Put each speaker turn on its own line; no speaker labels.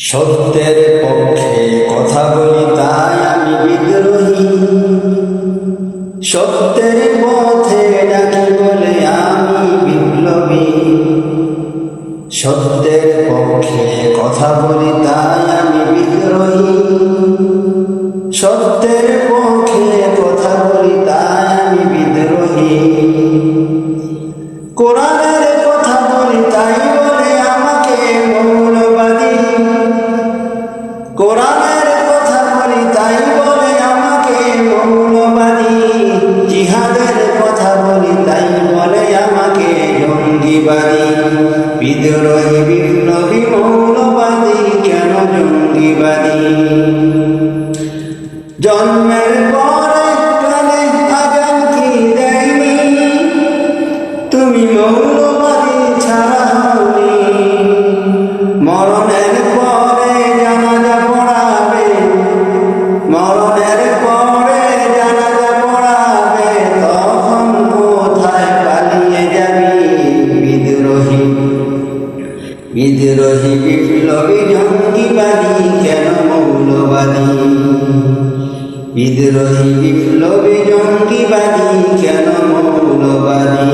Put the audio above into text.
সত্যের পক্ষে কথা বলি তাই আমি বিদ্রোহী, সত্যের পথে ডাকি বলে আমি বিপ্লবী। সত্যের পক্ষে কথা বলি তাই আমি বিদ্রোহী, সত্যের পক্ষে কথা বলি তাই আমি বিদ্রোহী। কোরআনের কথা বলি তাই বলে আমাকে মৌলবাদী, কোরআনের কথা বলি তাই বলে আমাকে মৌলবাদী। জিহাদের কথা বলি তাই বলে আমাকে জঙ্গিবাদী। বিদ্রোহী বিপ্লবী মৌলবাদী কেন জঙ্গিবাদী? জন্মের পরে কানে আজান কি দেয়নি, তুমি মৌলবাদী ছাড়া হওনি। মরণের পরে জানাজা পড়াবে, মরণের পরে জানাজা পড়াবে, তখন কোথায় পালিয়ে যাবি? বিদ্রোহী বিদ্রোহী বিপ্লবী জঙ্গিবাদী কেন মৌলবাদী? বিদ্রোহী বিপ্লবী জঙ্গিবাদী কেন মৌলবাদী?